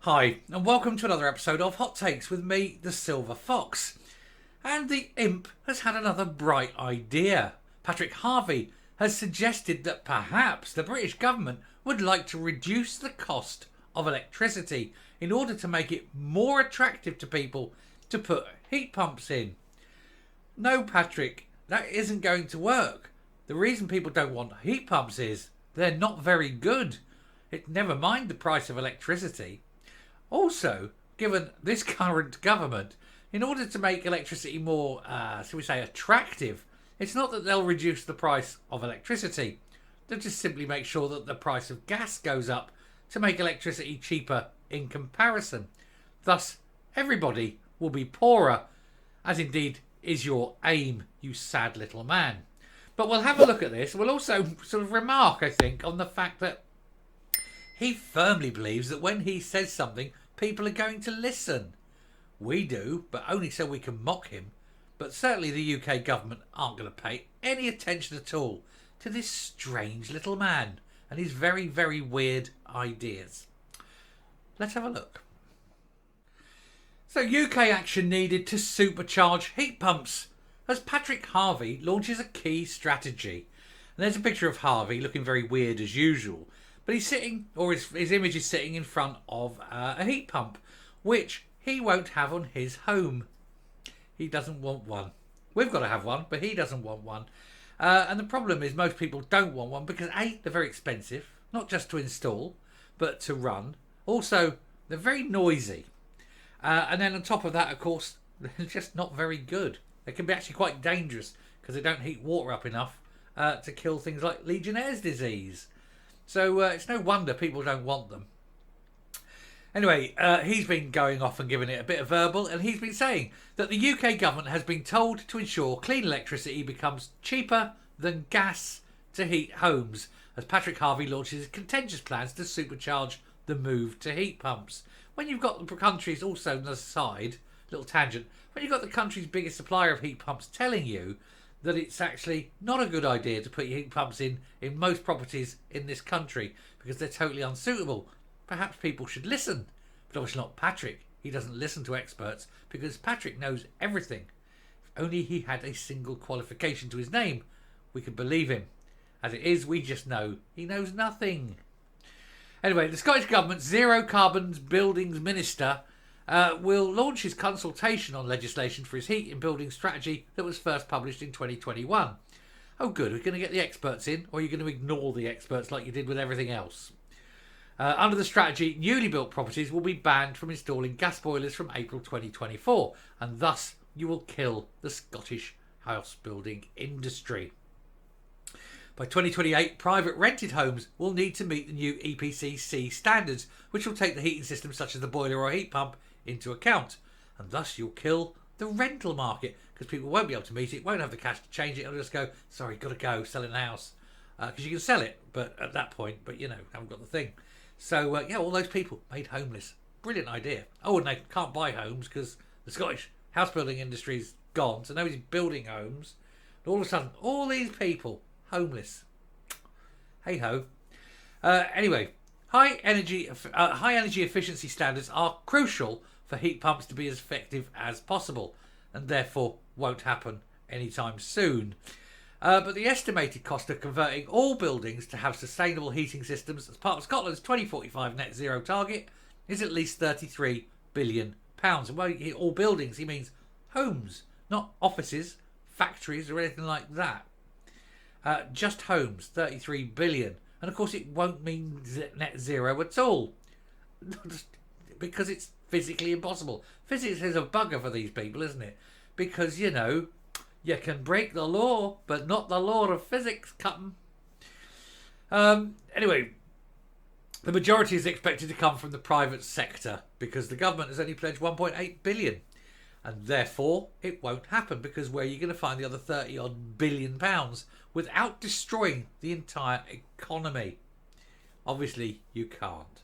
Hi, and welcome to another episode of Hot Takes with me, the Silver Fox. And the imp has had another bright idea. Patrick Harvey has suggested that perhaps the British government would like to reduce the cost of electricity in order to make it more attractive to people to put heat pumps in. No, Patrick, that isn't going to work. The reason people don't want heat pumps is they're not very good. Never mind the price of electricity. Also, given this current government, in order to make electricity more, shall we say, attractive, it's not that they'll reduce the price of electricity. They'll just simply make sure that the price of gas goes up to make electricity cheaper in comparison. Thus, everybody will be poorer, as indeed is your aim, you sad little man. But we'll have a look at this. We'll also sort of remark, I think, on the fact that he firmly believes that when he says something, people are going to listen. We do, but only so we can mock him. But certainly the UK government aren't going to pay any attention at all to this strange little man and his very, very weird ideas. Let's have a look. So, UK action needed to supercharge heat pumps as Patrick Harvey launches a key strategy. And there's a picture of Harvey looking very weird as usual. But he's sitting, or his image is sitting in front of a heat pump, which he won't have on his home. He doesn't want one. We've got to have one, but he doesn't want one. And the problem is most people don't want one because A, they're very expensive, not just to install, but to run. Also, they're very noisy. And then on top of that, of course, they're just not very good. They can be actually quite dangerous because they don't heat water up enough to kill things like Legionnaire's disease. So it's no wonder people don't want them. Anyway, he's been going off and giving it a bit of verbal, and he's been saying that the UK government has been told to ensure clean electricity becomes cheaper than gas to heat homes, as Patrick Harvey launches his contentious plans to supercharge the move to heat pumps. When you've got the country's also on the side, little tangent, when you've got the country's biggest supplier of heat pumps telling you that it's actually not a good idea to put your heat pumps in most properties in this country because they're totally unsuitable. Perhaps people should listen. But obviously not Patrick. He doesn't listen to experts because Patrick knows everything. If only he had a single qualification to his name, we could believe him. As it is, we just know he knows nothing. Anyway, the Scottish Government's Zero Carbon Buildings Minister will launch his consultation on legislation for his heat in building strategy that was first published in 2021. Oh good, we're going to get the experts in, or are you going to ignore the experts like you did with everything else? Under the strategy, newly built properties will be banned from installing gas boilers from April 2024, and thus you will kill the Scottish house building industry. By 2028, private rented homes will need to meet the new EPC-C standards, which will take the heating system such as the boiler or heat pump into account. And thus you'll kill the rental market because people won't be able to meet it, won't have the cash to change it, and just go, sorry, got to go, selling the house. Because you can sell it, but at that point, but haven't got the thing. So, all those people made homeless. Brilliant idea. Oh, and they can't buy homes because the Scottish house building industry's gone, so nobody's building homes. And all of a sudden, all these people homeless. Hey ho. Anyway, high energy efficiency standards are crucial for heat pumps to be as effective as possible, and therefore won't happen anytime soon. But the estimated cost of converting all buildings to have sustainable heating systems as part of Scotland's 2045 net zero target is at least £33 billion. And by all buildings, he means homes, not offices, factories, or anything like that. Just homes, 33 billion. And of course it won't mean net zero at all. Because it's physically impossible. Physics is a bugger for these people, isn't it? Because, you can break the law, but not the law of physics, Captain. Anyway, the majority is expected to come from the private sector because the government has only pledged 1.8 billion. And therefore, it won't happen because where are you going to find the other 30 odd billion pounds without destroying the entire economy? Obviously, you can't.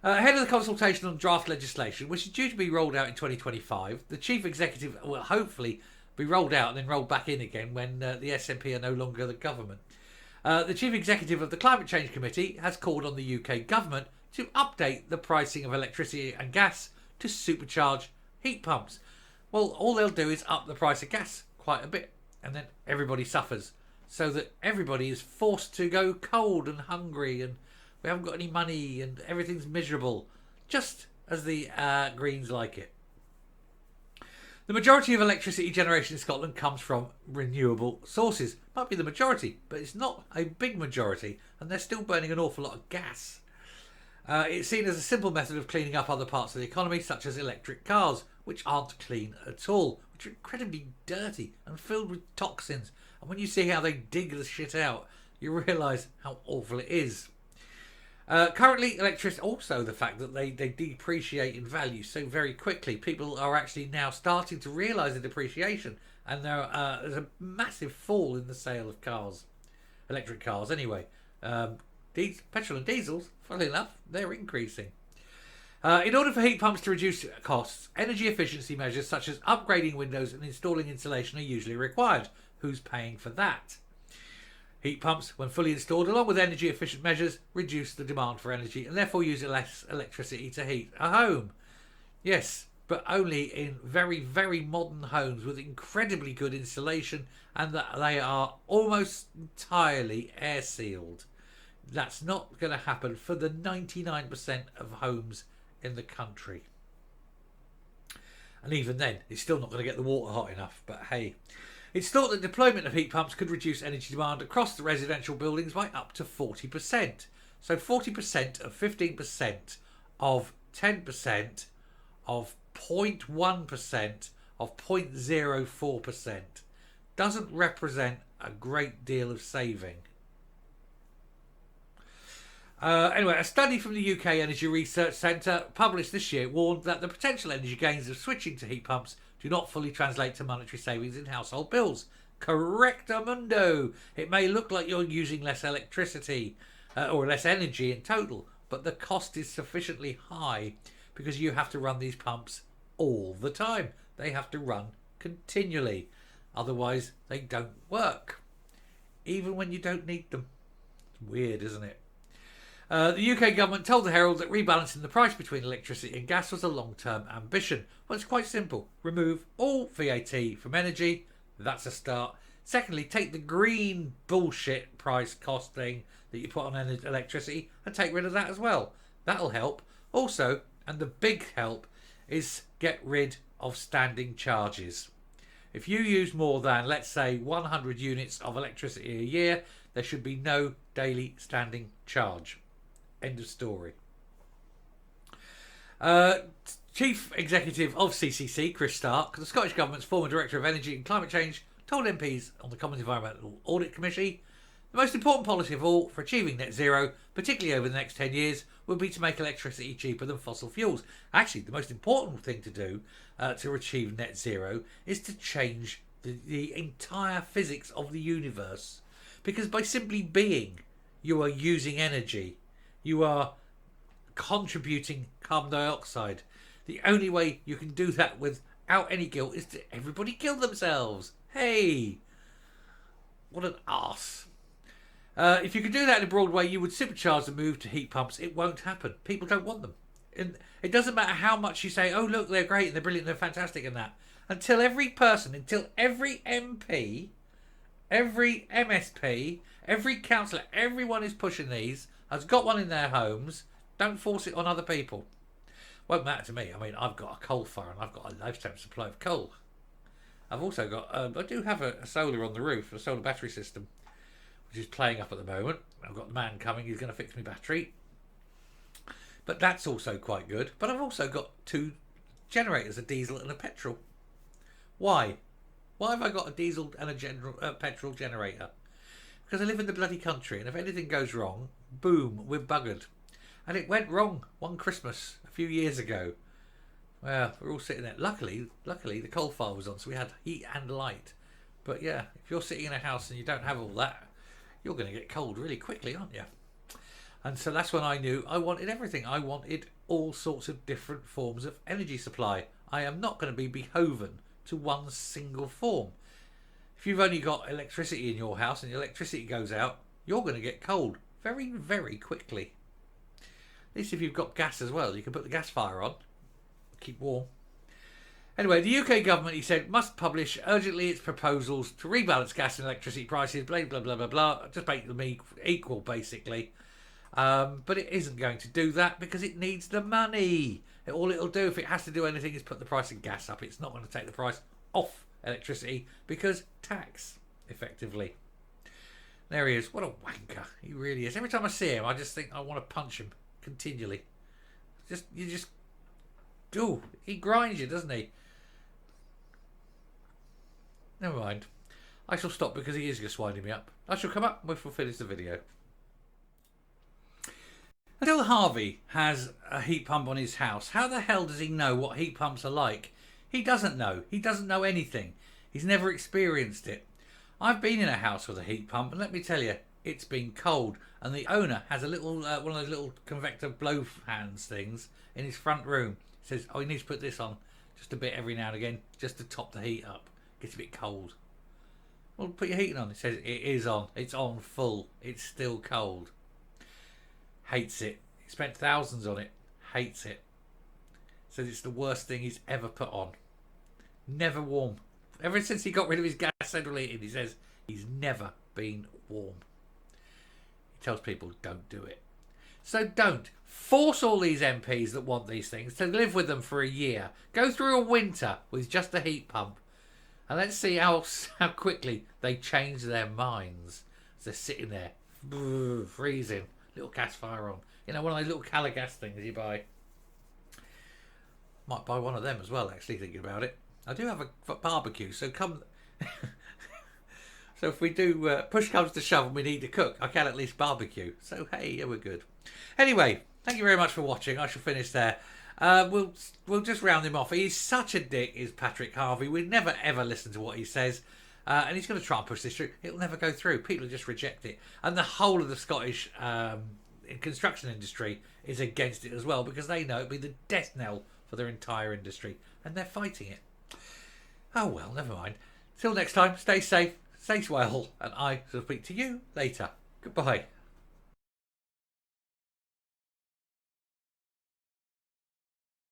Ahead of the consultation on draft legislation, which is due to be rolled out in 2025, the chief executive will hopefully be rolled out and then rolled back in again when the SNP are no longer the government. The chief executive of the Climate Change Committee has called on the UK government to update the pricing of electricity and gas to supercharge heat pumps. Well, all they'll do is up the price of gas quite a bit, and then everybody suffers, so that everybody is forced to go cold and hungry, and we haven't got any money, and everything's miserable, just as the Greens like it. The majority of electricity generation in Scotland comes from renewable sources. Might be the majority, but it's not a big majority, and they're still burning an awful lot of gas. It's seen as a simple method of cleaning up other parts of the economy, such as electric cars, which aren't clean at all, which are incredibly dirty and filled with toxins. And when you see how they dig the shit out, you realise how awful it is. Currently, electricity, also the fact that they depreciate in value so very quickly. People are actually now starting to realise the depreciation, and there's a massive fall in the sale of cars, electric cars anyway. Petrol and diesels, funnily enough, they're increasing. In order for heat pumps to reduce costs, energy efficiency measures such as upgrading windows and installing insulation are usually required. Who's paying for that? Heat pumps, when fully installed, along with energy efficient measures, reduce the demand for energy and therefore use less electricity to heat a home. Yes, but only in very, very modern homes with incredibly good insulation, and that they are almost entirely air sealed. That's not going to happen for the 99% of homes in the country. And even then, it's still not going to get the water hot enough, but hey. It's thought that deployment of heat pumps could reduce energy demand across the residential buildings by up to 40%. So 40% of 15% of 10% of 0.1% of 0.04% doesn't represent a great deal of saving. Anyway, a study from the UK Energy Research Centre published this year warned that the potential energy gains of switching to heat pumps do not fully translate to monetary savings in household bills. Correctamundo! It may look like you're using less electricity or less energy in total, but the cost is sufficiently high because you have to run these pumps all the time. They have to run continually. Otherwise, they don't work. Even when you don't need them. It's weird, isn't it? The UK government told the Herald that rebalancing the price between electricity and gas was a long-term ambition. Well, it's quite simple. Remove all VAT from energy. That's a start. Secondly, take the green bullshit price cost thing that you put on electricity and take rid of that as well. That'll help. Also, and the big help, is get rid of standing charges. If you use more than, let's say, 100 units of electricity a year, there should be no daily standing charge. End of story. Chief Executive of CCC, Chris Stark, the Scottish Government's former Director of Energy and Climate Change, told MPs on the Commons Environmental Audit Committee the most important policy of all for achieving net zero, particularly over the next 10 years, would be to make electricity cheaper than fossil fuels. Actually, the most important thing to do to achieve net zero is to change the entire physics of the universe. Because by simply being, you are using energy. You are contributing carbon dioxide. The only way you can do that without any guilt is to everybody kill themselves. Hey, what an arse. If you could do that in a broad way, you would supercharge the move to heat pumps. It won't happen. People don't want them. And it doesn't matter how much you say, oh, look, they're great and they're brilliant, they're fantastic and that. Until every MP, every MSP, every councillor, everyone is pushing these, has got one in their homes, don't force it on other people. Won't matter to me. I mean, I've got a coal fire and I've got a lifetime supply of coal. I've also got, I do have a solar on the roof, a solar battery system, which is playing up at the moment. I've got the man coming, he's going to fix my battery. But that's also quite good. But I've also got 2 generators, a diesel and a petrol. Why? Why have I got a diesel and a petrol generator? Because I live in the bloody country, and if anything goes wrong, boom, we're buggered. And it went wrong one Christmas a few years ago. Well, we're all sitting there. Luckily, the coal fire was on, so we had heat and light. But yeah, if you're sitting in a house and you don't have all that, you're going to get cold really quickly, aren't you? And so that's when I knew I wanted everything. I wanted all sorts of different forms of energy supply. I am not going to be beholden to one single form. If you've only got electricity in your house and the electricity goes out, you're going to get cold very, very quickly. At least if you've got gas as well, you can put the gas fire on. Keep warm. Anyway, the UK government, he said, must publish urgently its proposals to rebalance gas and electricity prices, blah, blah, blah, blah, blah. Just make them equal, basically. But it isn't going to do that because it needs the money. All it'll do, if it has to do anything, is put the price of gas up. It's not going to take the price off electricity because tax, effectively. There he is. What a wanker. He really is. Every time I see him, I just think I want to punch him continually. He grinds you, doesn't he? Never mind. I shall stop because he is just winding me up. I shall come up and we'll finish the video. Until Harvey has a heat pump on his house, how the hell does he know what heat pumps are like? He doesn't know. He doesn't know anything. He's never experienced it. I've been in a house with a heat pump, and let me tell you, it's been cold. And the owner has a little, one of those little convector blow hands things in his front room. He says, "Oh, you need to put this on just a bit every now and again, just to top the heat up. Gets a bit cold." Well, put your heating on. He says it is on. It's on full. It's still cold. Hates it. He spent thousands on it. Hates it. Says it's the worst thing he's ever put on. Never warm. Ever since he got rid of his gas central heating, he says he's never been warm. He tells people don't do it. So don't. Force all these MPs that want these things to live with them for a year. Go through a winter with just a heat pump. And let's see how quickly they change their minds. As they're sitting there, freezing, little gas fire on. You know, one of those little colour gas things you buy. Might buy one of them as well, actually, thinking about it. I do have a barbecue, so come... So if we do, push comes to shove and we need to cook, I can at least barbecue. So, hey, yeah, we're good. Anyway, thank you very much for watching. I shall finish there. We'll just round him off. He's such a dick, is Patrick Harvey. We never, ever listen to what he says. And he's going to try and push this through. It'll never go through. People will just reject it. And the whole of the Scottish construction industry is against it as well because they know it'll be the death knell for their entire industry. And they're fighting it. Oh, well, never mind. Till next time, stay safe, stay well, and I shall speak to you later. Goodbye.